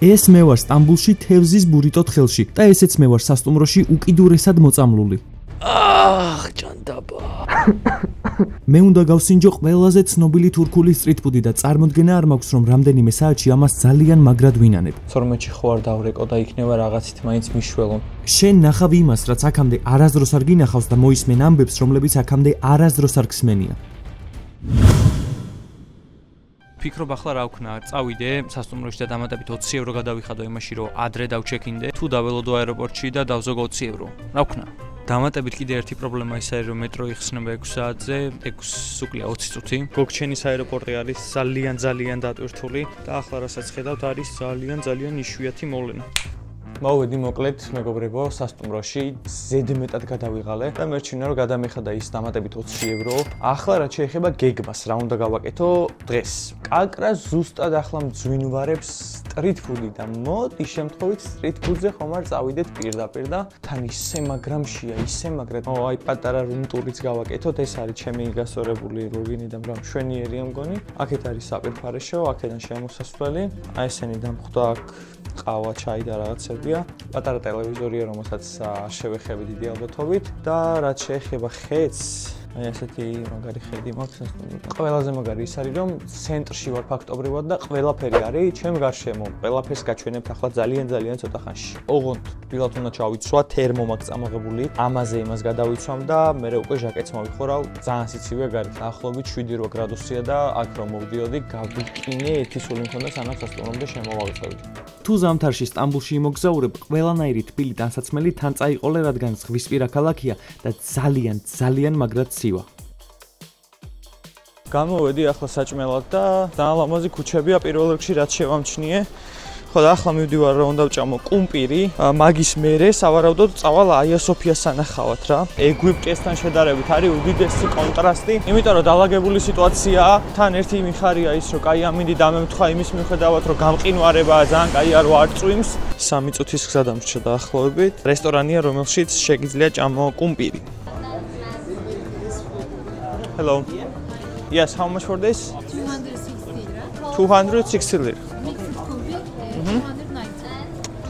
ეს მე ვარ სტამბულში თევზის ბურიტოთ ხელში და ესეც მე ვარ სასტუმროში უკიდურესად მოწამლული. ჭანდაბა. მე უნდა გავსინჯო ყველაზე ცნობილი თურქული სტრიტ-ფუდი და წარმოდგენა არ მაქვს რომ რამდენიმე საათში ამას ძალიან მაგრად ვინანებ. 12-ში ხო არ დავრეკო და იქნება რაღაცით მაინც მიშველო. შენ ნახავ იმას, რაც აქამდე არასდროს არ გინახავს და მოისმენ ამბებს, რომლებიც აქამდე არასდროს არ გსმენია. ფიქრობ ახლა რა ვქნა, წავიდე სასტუმროში და დამატებით 20 ევრო გადავიხადო იმაში, რომ ადრე დავჩეკინდე, თუ დაველოდო აეროპორტში და დავზოგო 20 ევრო. რა ვქნა? დამატებით კიდე ერთი პრობლემა ისაა, რომ მეტრო იხსნება 6 საათზე, 6 უკლია 20 წუთი. გოგჩენის აეროპორტი არის ძალიან დატვირთული და ახლა რასაც ხედავთ არის ძალიან იშვიათი მოვლენა. მოვედი მოკლედ მეგობრებო სასტუმროში, ზედმეტად გადავიღალე და მერჩვენა რომ გადამეხადა ის დამატებით 20 ევრო. ახლა რაც შეეხება გეგმას, რა უნდა გავაკეთო დღეს. კაკრა ზუსტად ახლა მძვინვარებს სტრიტ-ფუდი და მოდი შემთხვევით სტრიტ-ფუდზე ხომ არ წავიდეთ პირდაპირ და თან ისე მაგრამშია, ისე მაგრად. აი პატარა რუმტურიც გავაკეთოთ, ეს არის ჩემი გასწორებული ლოგინი და მშვენიერია მგონი. აქეთ არის საპირფარეშო, აქედან შემოსასვლელი. აი ესენი დამხვდა აქ ყავა, ჩაი და რაღაცებია. პატარა ტელევიზორია, რომელსაც შევეხები დიდი ალბათობით და რაც შეეხება ხედს, აი ესეთი მაგარი ხედი მაქვს. ყველაზე მაგარი ის არის, რომ ცენტრში ვარ ფაქტობრივად და ყველაფერი არის ჩემ გარშემო. ყველაფერს გაჩვენებთ ახლა ძალიან ცოტა ხანში. ოღონდ თბილად უნდა ჩავიცვა, თერმო მაქვს წამოღებული, ამაზე იმას გადავიცვამ და მე უკვე ჟაკეტს მოვიხორავ. ძალიან სიცივეა გარეთ, ახლობით 7-8 გრადუსია და აქ რომ მოვდიოდი, გავიკინე ერთი სული მქონდა სანამ სასტუმრომდე შემოვავწევდი. თუ ზამთარში სტამბულში იმოგზაურებ, ყველანაირი თბილი ტანსაცმელი თან წაიყოლე, რადგან ზღვისპირა ქალაქია და ძალიან მაგრად ცივა. გამოვედი ახლა საჭმელად და ლამაზი ქუჩებია პირველ რიგში რაც შევამჩნიე. ხო და ახლა მივდივარ რომ უნდა ვჭამო კუმპირი, მაგის მერე სავარაუდოდ წავალ აია სოფიას სანახავად რა. ეგვიპტესთან შედარებით არის უდიდესი კონტრასტი, იმიტომ რომ დაალაგებული სიტუაციაა. თან ერთი მიხარია ის რომ კაი ამინდი დამემთხვა იმის მიუხედავად რომ გამყინვარება ძალიან კაი არ ვარწვიმს. 3 წუთის გზა დამრჩა დაახლოებით. რესტორანია რომელშიც შეგიძლია ჭამო კუმპირი. Hello. Yes, how much for this? 260 lira.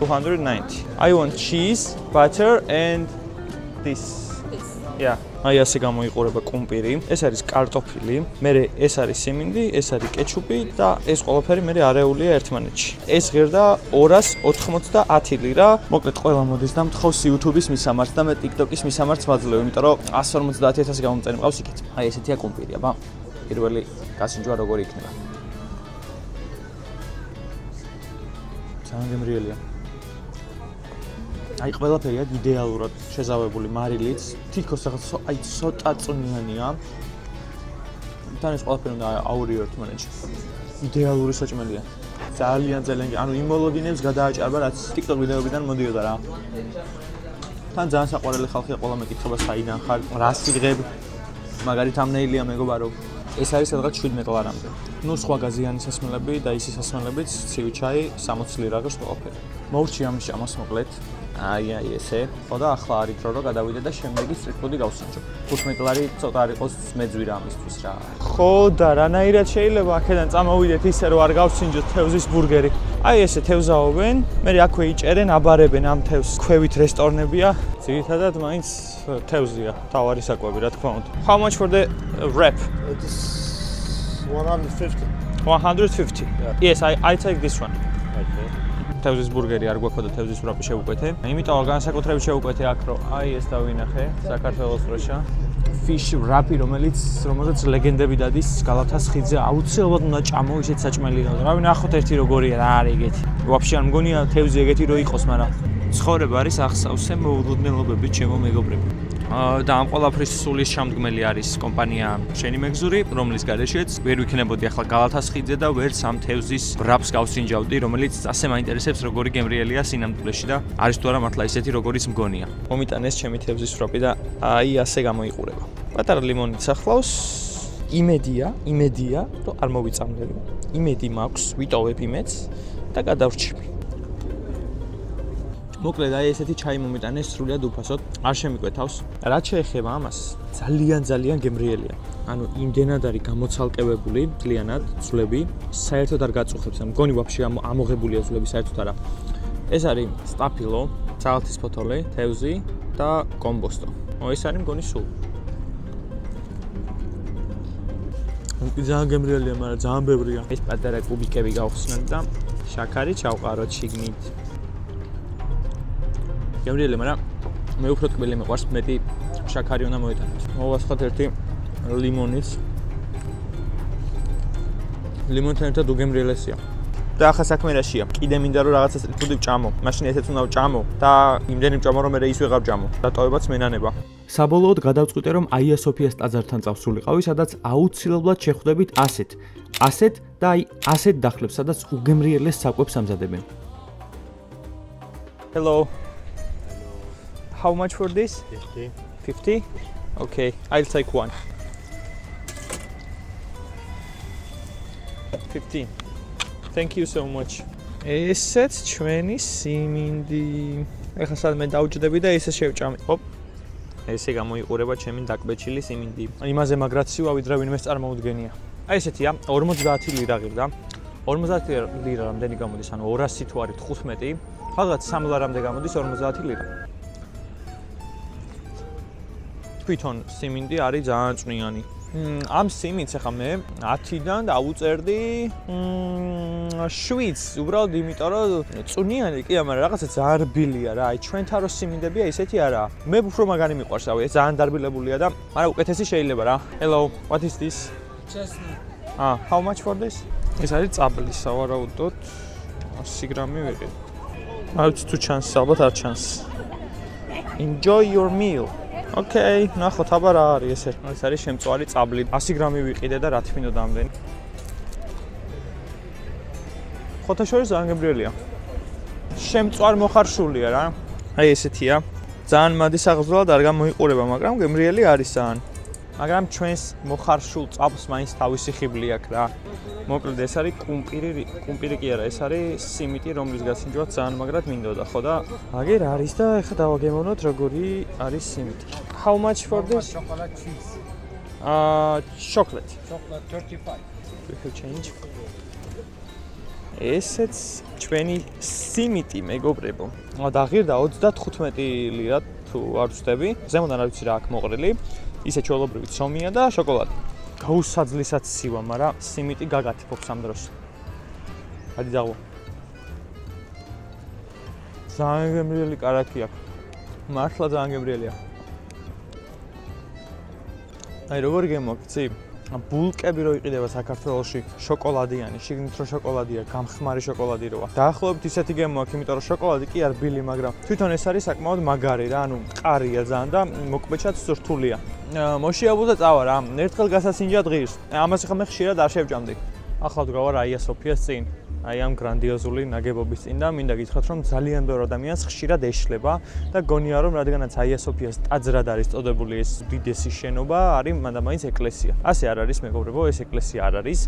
290. I want cheese, butter and this. Yeah. აი ასე გამოიყურება კუმპირი. ეს არის კარტოფილი, მერე ეს არის სიმინდი, ეს არის კეჩუპი და ეს ყველაფერი მერე არეულია ერთმანეთში. ეს ღირდა 290 ლირა. მოკლედ ყველა მოდის და მთხოვს YouTube-ის მისამართს და მე TikTok-ის მისამართს ვაძლევ, იმიტომ რომ 150.000 გამომწერი მყავს იქით. აი ესეთია კუმპირი, აბა. პირველი გასინჯვა როგორი იქნება. ძალიან გემრიელია. აი ყველაფერი აქ იდეალურად შეზავებული მარილიც, თითქოს რაღაც აი ცოტა წვნიანია. თან ეს ყველაფერი უნდა აურიო ერთმანეთში. იდეალური საჭმელია. ძალიან ანუ იმ მოლოდინებს გადააჭარბა, რაც TikTok ვიდეოებიდან მოდიოდა რა. თან ძალიან საყვარელი ხალხია, ყველა მეკითხება საიდან ხარ, რას იღებ. მაგარი თამნეილია მეგობარო. ეს არის სადღაც 17 ლარამდე. ნუ სხვა გაზიანი სასმელები და ისი სასმელებიც, ცივი ჩაი 60 ლირა გას ყველაფერი. მოვრჩი ამის ჭამას მოკლედ. აი ესე. ხო და ახლა არის დრო რომ გადავიდე და შემდეგი სტრიტ-ფუდი გავსინჯო. 15 ლარი ცოტა არ იყოს მეძვირა ამისთვის რა. ხო და რანაირად შეიძლება აქედან წამოვიდეთ ისე რომ არ გავსინჯოთ თევზის ბურგერი. აი ესე თევზაობენ, მე აქვე იჭერენ, აბარებენ ამ თევზს. ქვევით რესტორნებია. ძირითადად მაინც თევზია, თავარი საკვები რა თქმა უნდა. How much for the wrap? It is 150. 150. Yeah. Yes, I take this one. Okay. თევზის ბურგერი არ გვაქვს და თევზის wrap შევუკვეთე. იმიტომ განსაკუთრებით შევუკვეთე აქ რომ აი ეს დავინახე საქართველოს დროშა. Fish wrap-ი რომელზეც ლეგენდები დადის გალათას ხიდზე აუცილებლად უნდა ჭამო ისეთ საჭმელია. რა ვნახოთ ერთი როგორია რა არის ეგეთი. ვაფშე არ მგონია თევზი ეგეთი რო იყოს, მაგრამ ცხოვრება არის ახსავსე მოულოდნელობებით ჩემო მეგობრებო. და ამ ყველაფრის სულის ჩამდგმელი არის კომპანია შენი მეგზური, რომლის გარეშეც ვერ ვიქნებოდი ახლა გალათას ხიდზე და ვერც ამ თევზის wrap-ს გავსინჯავდი, რომელიც ასე მაინტერესებს როგორი გემრიელია სინამდვილეში და არის თუ არა მართლა ისეთი როგორიც მგონია. მომიტანეს ჩემი თევზის wrap-ი და აი ასე გამოიყურება. პატარა ლიმონით ახლავს. იმედია, რომ არ მოვიწამლები. იმედი მაქვს, ვიტოვებ იმედს და გადავრჩები. მოკლედ აი ესეთი ჩაი მომიტანე სრულიად უფასოდ, არ შემიკვეთავს. რაც შეეხება ამას, ძალიან გემრიელია. ანუ იმდენად არის გამოცალკევებული, ძალიანად ძვლები, საერთოდ არ გაწუხებს, მგონი ვაფშე ამოღებულია ძვლები საერთოდ არა. ეს არის სტაფილო, ძალთის ფოთოლი, თევზი და კომბოსტო. ეს არის მგონი სულ. ძალიან გემრიელია, მაგრამ ძალიან ბევრია. ეს პატარა კუბიკები გავხსნათ და შაქარი ჩავყაროთ შიგნით. გემრიელია, მაგრამ მე უფრო ტკბილი მიყვარს, მეტი შაქარი უნდა მოიტანოთ. მოვასხოთ ერთი ლიმონის. ლიმონთან ერთად უგემრიელესია. და ახლა საქმე რაშია? კიდე მინდა რომ რაღაცას ტრიფუდი ვჭამო. მაშინ ესეც უნდა ვჭამო და იმდენი ვჭამო რომ მე ის ვეღარ ვჭამო. დატოვებაც მენანება. საბოლოოდ გადავწყვიტე რომ აია სოფიას ტაძართან წავსულიყავი, სადაც აუცილებლად შეხვდებით ასეთ და აი ასეთ დახლებს, სადაც უგემრიელეს საკვებს ამზადებენ. Hello. How much for this? 50. 50? Okay, I'll take one. 15. Thank you so much. ესეც ჩვენი სიმინდი. ეხლა სადმე დავჭდები და ესე შევჭამი. ჰოპ. ესე გამოიყურება ჩემი დაკბეჭილი სიმინდი. იმაზე მაგრაცივა ვიდრე ვინმეს წარმოუდგენია. აი ესეთია, 50 ლირა ღირდა. 50 ლირა რამდენი გამოდის? ანუ 200 თუ არის 15. ხალხად 3 ლარამდე გამოდის 50 ლირა. თვითონ სიმინდი არის ძალიან წვნიანი. ამ სიმინდს ახლა მე 10-დან დავუწერდი 7-ს, უბრალოდ იმიტომ რომ წვნიანი კი, მაგრამ რაღაცა ძალიან რბილია რა. აი ჩვენთან რო სიმინდებია, ისეთი არაა. მე უფრო მაგარი მიყვარს, რავი, ეს ძალიან დარბილებულია და მაგრამ უკეთესი შეიძლება რა. Hello, what is this? Chestnut. How much for this? ეს არის წაბლი, სავარაუდოდ 100 გრამი ვიყიდ. არ ვიცი თუ ჩანს, ალბათ არ ჩანს. Enjoy your meal. Okay, ნახოთ აბა რა არის ესე. ეს არის შემწვარი წაბლი. 100 გრამი ვიყიდე და რა თქმინდოდა ამდენი. ხოთაშორის ძალიან გემრიელია. შემწვარ მოხარშულია რა. აი ესეთია. ძალიან მადი საღზრდელად არ გამოიყურება, მაგრამ გემრიელი არის ძალიან. მაგრამ ჩვენს მოხარშულ წაბლს მაინც თავისი ხიბლი აქვს რა. მოკლედ ეს არის კუმპირი კი არა, ეს არის სიმიტი, რომლის გასინჯვაც ძალიან მაგრად მინდოდა, ხო და აგერ არის და ეხლა დავაგემოვნოთ როგორი არის სიმიტი. How much for this? Chocolate cheese. Chocolate. Chocolate 35. We have change. ესეც ჩვენი სიმიტი მეგობრებო. დაღირდა 35 ლირა თუ არ ვწდები. ზემოდან არ ვიცი რა აქვს მოყრილი. ისე ჩვეულებრივი ცომია და შოკოლადი. გაუსაძლისად სივა, მაგრამ სიმიტი გაგათიფობს ამ დროს. ადი დაღო. ძალიან გემრიელი კარაქი აქვს. მართლა ძალიან გემრიელია. აი როგორ გემოგცი? ბულკები რო იყიდება საქართველოში, შოკოლადიანი, შიგნით რო შოკოლადია, გამხმარი შოკოლადი როა. დაახლოებით ისეთი გემოაქვს, იმიტომ რომ შოკოლადი კი არ ბილი, მაგრამ თვითონ ეს არის საკმაოდ მაგარი რა, ანუ მყარია ძალიან და მოკვეჩად სრთულია. მოშიაბულა წავა რა, ერთხელ გასასინჯად ღირს. ამას ახლა მე ხშირად არ შევჭამდი. ახლა ვდგავარ აია სოფიას წინ. აი ამ გრანდიოზული ნაგებობის წინ და მინდა გითხრათ რომ ძალიან ბევრ ადამიანს ხშირად ეშლება და გონია რომ რადგანაც აია სოფიას ტაძრად არის წოდებული ეს უდიდესი შენობა, არის მანდამაინც ეკლესია. ასე არ არის მეგობრებო, ეს ეკლესია არ არის.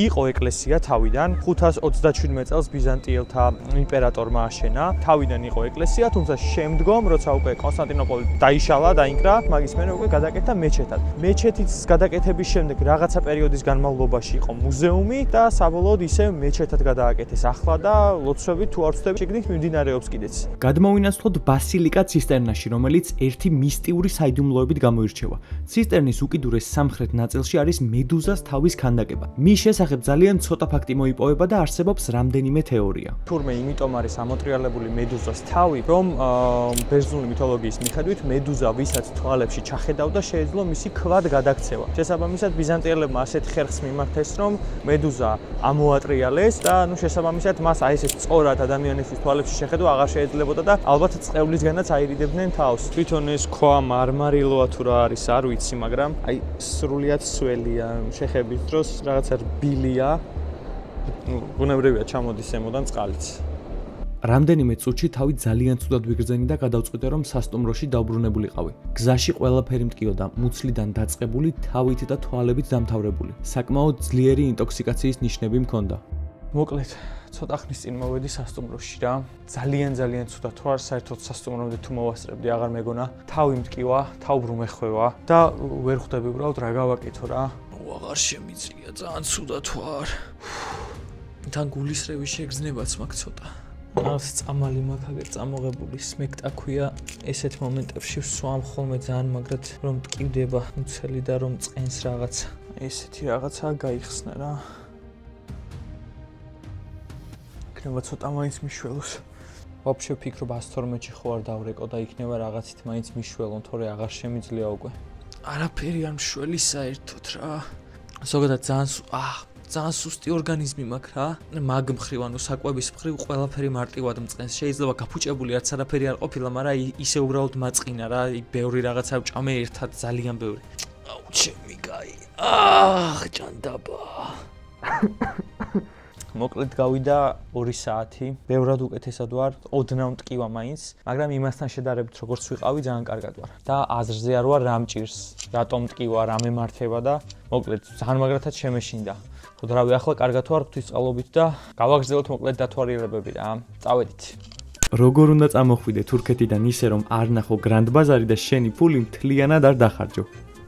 იყო ეკლესია თავიდან 527 წელს ბიზანტიელთა იმპერატორმა აშენა. თავიდან იყო ეკლესია, თუმცა შემდგომ როცა უკვე კონსტანტინოპოლი დაიშალა, დაინკრა, მაგის მერე უკვე გადაკეთდა მეჩეთად. მეჩეთის გადაკეთების შემდეგ რაღაცა პერიოდის განმავლობაში იყო მუზეუმი და საბოლოოდ ისე მეჩეთად აკეთეს ახლა და ლოცვები თუ არ ვწდები შეგნით მიმდინარეობს კიდეც. გადმოვინაცვლოთ ბასილიკა ცისტერნაში, რომელიც ერთი მისტიური საიდუმლოებით გამოირჩევა. ცისტერნის უკიდურეს სამხრეთ ნაწილში არის მედუზას თავის ქანდაკება. მის შესახებ ძალიან ცოტა ფაქტი მოიპოვება და არსებობს რამდენიმე თეორია. თურმე იმიტომ არის ამოტრიალებული მედუზას თავი, რომ ბერძნული მითოლოგიის მიხედვით მედუზა ვისაც თვალებში ჩახედავდა, შეეძლო მისი ქვად გადაქცევა. შესაბამისად ბიზანტიელებმა ასეთ ხერხს მიმართეს, რომ მედუზა ამოატრიალეს და შესაბამისად მას აი ეს სწორად ადამიანის თვალებში შეხედვა აღარ შეეძლებოდა და ალბათ წყევლისგანაც აირიდებდნენ თავს. თვითონ ეს ქვა მარმარილოა თუ რა არის, არ ვიცი, მაგრამ აი სრულიად სველია. შეხების დროს რაღაცა რბილია. ბუნებრივია ჩამოდის ემოდან წყალიც. რამდენიმე წუთში თავი ძალიან ცუდად ვიგრძენი და გადავწყვიტე რომ სასტუმროში დავბრუნებულიყავი. გზაში ყველაფერი მტკიოდა, მუცლიდან დაწყებული, თავით და თვალებით დამთავრებული. საკმაოდ ძლიერი ინტოქსიკაციის ნიშნები მქონდა. მოკლედ, ცოტა ხნის წინ მოვედი სასტუმროში რა. ძალიან ცუდა თუ არ საერთოდ სასტუმრომდე თუ მოვასწრებდი, აღარ მეგონა. თავი მტკივა, თავბრუ მეხვევა და ვერ ხვდები უბრალოდ რა გავაკეთო რა. აღარ შემიძლია, ძალიან ცუდა თუ არ. თან გულისრევის შეგრძნებაც მაქვს ცოტა. ას წამალი მაქვს აგერ წამოღებული სმექტა ქვია. ესეთ მომენტებში ვსვამ ხოლმე ძალიან მაგრად რომ მტკივდება მუცელი და რომ წენს რაღაცა. ესეთი რაღაცაა გაიხსნა რა. იქნება ცოტა მაინც მიშველოს. ვაფშე ვფიქრობ 112-ში ხო არ დავრეკო და იქნება რაღაცით მაინც მიშველონ, თორე აღარ შემიძლია უკვე. არაფერი არ მშველი საერთოდ რა. ზოგადად ძალიან სუსტი ორგანიზმი მაქვს რა. მაგ მხრივ, ანუ საკვების მხრივ ყველაფერი მარტივად მწყენს. შეიძლება გაფუჭებული არც არაფერი არ ყოფილა, მაგრამ ისე უბრალოდ მაწყინა რა. ბევრი რაღაცა ვჭამე ერთად, ძალიან ბევრი. აუ, ჩემი კაი. ჭანდაბა. მოკლედ გავიდა 2 საათი. ბევრად უკეთესად ვარ, ოდნავ მტკივა მაინც, მაგრამ იმასთან შედარებით როგორც ვიყავი, ძალიან კარგად ვარ. და აზრზე არ ვარ რა მჭირს, რატომ მტკივა, რა მემართება და მოკლედ ძალიან მაგრათაც შემეშინდა. ხოდა რავი, ახლა კარგად ვარ ღვთისწყალობით და გავაგრძელოთ მოკლედ დათვალიერებები რა. წავედით. როგორ უნდა წამოხვიდე თურქეთიდან ისე რომ არ ნახო გრანდ ბაზარი და შენი ფული მთლიანად არ დახარჯო?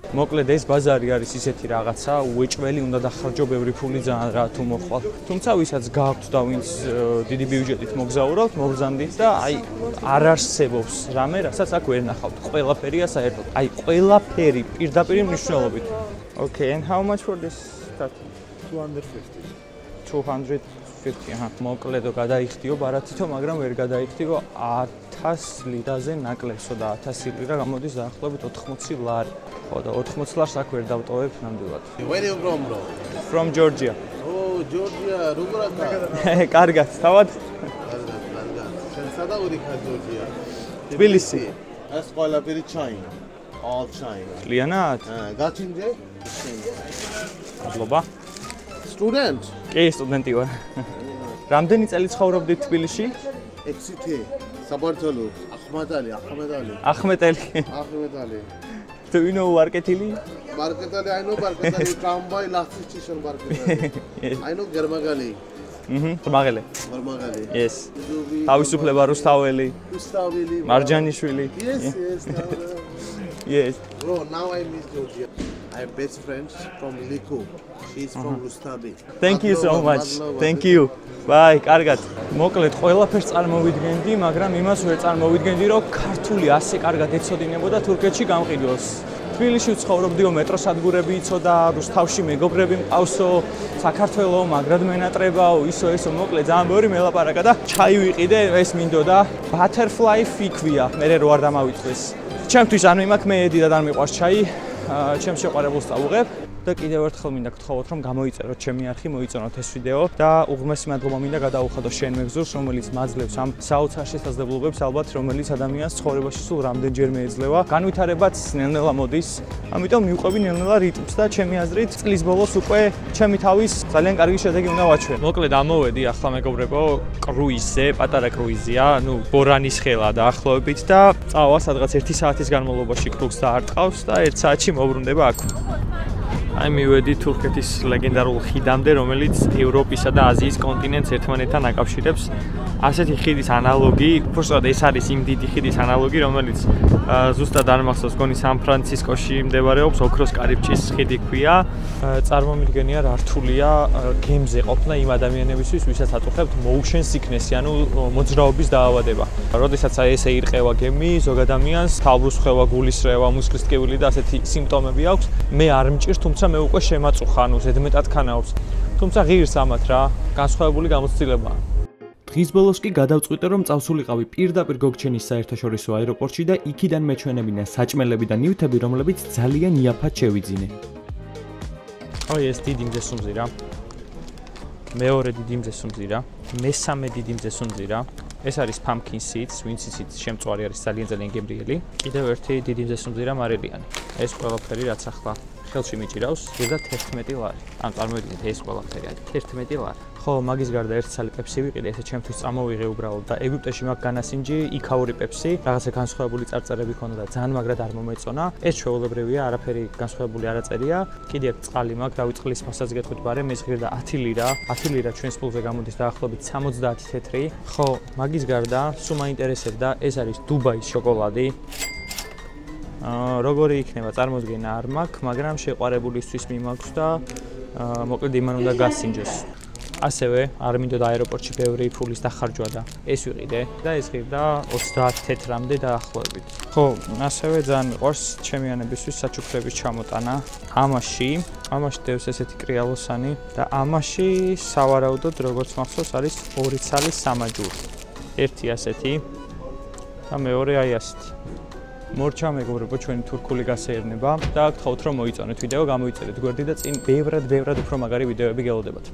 მოკლედ ეს ბაზარი არის ისეთი რაღაცა, უეჭველი უნდა დახარჯო ბევრი ფული ძალიან რა თუ მოხვალ. თუმცა ვისაც გააქვთ და ვინც დიდი ბიუჯეტით მოგზაურავთ, მოგზანდით და აი არ არსებობს რამე, რასაც აქ ვერ ნახავთ. ყველაფერია საერთოდ. აი ყველაფერი პირდაპირ მნიშვნელობით. Okay, and how much for this cut? 250. 250, აჰა. მოკლედო გადაიხდიო ბარათითო, მაგრამ ვერ გადაიხდიო 1000 ლირაზე ნაკლებსო და 1000 ლირა გამოდის დაახლოებით 80 ლარი. ხო და 80 ლარს აქ ვერ დავტოვებ ნამდვილად. Where you from, bro? From Georgia. Oh, Georgia. როგორ ახლა? კარგად, თავად? კარგად. შენ სადა ურიხა Georgia? თბილისი. ეს ყველაფერი China. All China. ლიანად? გაჩინჯე? მადლობა. Student. კი, სტუდენტი ვარ. რამდენი წელი ცხოვრობდი თბილისში? 6 თვე. საბართალო. ახმედალი. ახმედალი. Do you know marketili? Marketali, I know marketali. Tramvay, last station marketali. I know Garmagali. Garmagali. Yes. თავისუფლება რუსთაველი. მარჯანიშვილი. Yes. Yes. Bro, now I miss Georgia. I have best friends from Liku. She's from Rustavi. Thank you so much. Thank you. Bye, კარგად. მოკლედ ყველაფერს წარმოვიდგენდი, მაგრამ იმას ვერ წარმოვიდგენდი, რომ ქართული ასე კარგად ეცოდინებოდა თურქეთში გამყიდველს. თბილისში ვცხოვრობდიო, მეტროსადგურები იცოდა, რუსთავში მეგობრები მყავსო, საქართველო მაგრად მენატრებაო, ისო, მოკლედ ძალიან ბევრი მელაპარაკა და ჩაი ვიყიდე, ეს მინდოდა. Butterfly ფიქვია, მე რო არ დამავიწყდეს. ჩემთვის არ მიმაქვს, მე დიდად არ მიყვარს ჩაი, ჩემს შეყვარებულს წავუღებ. და კიდევ ერთხელ მინდა გთხოვოთ რომ გამოიწეროთ ჩემი არხი, მოიწონოთ ეს ვიდეო და უღმესი მადლობა მინდა გადაუხადოს შენ მეგზურს, რომელიც მაძლევს ამ საოცარ შესაძლებლობებს ალბათ, რომელიც ადამიანს ცხოვრებაში სულ რამდენჯერმე ეძლევა. განვითარებაც ნელ-ნელა მოდის, ამიტომ მივყვები ნელ-ნელა რიტმს და ჩემი აზრით წლის ბოლოს უკვე ჩემი თავის ძალიან კარგი შედეგი უნდა ვაჩვენ. მოკლედ ამოვედი ახლა მეგობრებო კრუიზზე, პატარა კრუიზია, ბორანის ხელა დაახლოებით და წავა სადღაც 1 საათის განმავლობაში კრუგს დაარტყავს და 1 საათში მოbrunდება აქ. აი მივედი თურქეთის ლეგენდარულ ხიდამდე, რომელიც ევროპისა და აზიის კონტინენტს ერთმანეთთან აკავშირებს. ასეთი ხიდის ანალოგი, უბრალოდ ეს არის იმ დიდი ხიდის ანალოგი, რომელიც ზუსტად არ მახსოვს, გონი სან-ფრანცისკოში მდებარეობს, ოქროს კარიბჭის ხიდი ქვია. წარმომიდგენია რართულია გემზე ყოფნა იმ ადამიანებისთვის, ვისაც აწუხებთ motion sickness-ი, ანუ მოძრაობის დაავადება. როდესაც აი ესე ირყევა გემი, ზოგ ადამიანს თავბრუს ხვევა, გულისრევა, მუსკლის ტკივილი და ასეთი სიმპტომები აქვს. მე არ მჭირს, თუმცა მე უკვე შემაწუხა, ანუ ზედმეტად ქანაობს. თუმცა ღირს ამათ რა, განსხვავებული გამოცდილებაა. დღის ბოლოს კი გადავწყვიტე რომ წავსულიყავი პირდაპირ გოგჩენის საერთაშორისო აეროპორტში და იქიდან მეჩვენებინა საჭმელები და ნივთები, რომლებიც ძალიან იაფად შევიძინე. ოი ეს დიდი მზესუმზი რა. მეორე დიდი მზესუმზი რა. მესამე დიდი მზესუმზი რა. ეს არის pumpkin seeds, wins seeds შემწვარი არის ძალიან გემრიელი. კიდევ ერთი დიდი მზესუმზი რა მარილიანი. ეს ყველაფერი რაც ახლა ხელში მიჭირავს, ზედა 11 ლარი. ან წარმოვიდგინეთ ეს ყველაფერი არის 11 ლარი. ხო ხო, მაგის გარდა ერთი ცალი პეპსი ვიყიდე, ესე ჩემთვის წამოვიღე უბრალოდ და ეგვიპტეში მაგ განასინჯი, იქაური პეპსი, რაღაცა განსხვავებული წარწერები ქონდა და ძალიან მაგრად არ მომეწონა. ეს ჩვეულებრივია, არაფერი განსხვავებული არ აწერია. კიდე ერთ წყალი მაქვს, რავი წყლის მასაც გეტყვით, ბარე, მე ზღირდა 10 ლირა. 10 ლირა ჩვენს ფულზე გამოდის დაახლოებით 70 თეთრი. ხო, მაგის გარდა სულ მაინტერესებდა, ეს არის დუბაის შოკოლადი. როგორი იქნება წარმოდგენა არ მაქვს, მაგრამ შეყვარებულისთვის მიმაქვს და მოკლედ იმან უნდა გასინჯოს. ასევე არ მინდოდა აეროპორტში ბევრი ფულის დახარჯვა და ეს ვიყიდე და ეს ღირდა 30 თეთრამდე დაახლოებით. ხო, ასევე ძალიან მიყვარს ჩემიანებისთვის საჩუქრების ჩამოტანა. ამაში დევს ესეთი კრიალოსანი და ამაში სავარაუდოდ როგორც მახსოვს არის 2 ცალი სამაჯური. ერთი ასეთი და მეორე აი ასეთი. მორჩა მეგობრებო, ჩვენი თურქული გასეირნება და გთხოვთ რომ მოიწონეთ ვიდეო, გამოიწერეთ გვერდი და წინ ბევრად უფრო მაგარი ვიდეოები გელოდებათ.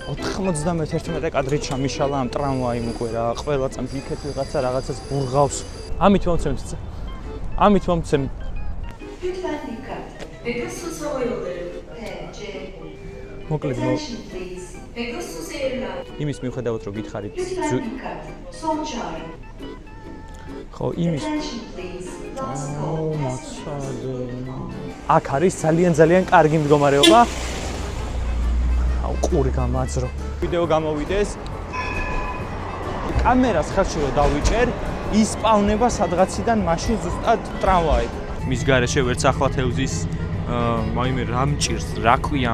91 კადრით ჩამიშალა ამ ტრამვაიმ უკვე რა, ყველა წამს იქეთ ვიღაცა რაღაცას ბურღავს. ამით მომცემთ. მოკლედ იმის მიუხედავად რომ გითხარით ხო, იმის აქ არის ძალიან კარგი მდგომარეობა. ყური გამაძრო. ვიდეო გამოვიდეს. კამერას ხალხში რომ დავიჭერ, ისპავნება სადღაციდან მაშინ ზუსტად ტრამვაი. მის გარეშე ვერც ახლა თევზის მაიმე რა მჭირს, რა ქვია,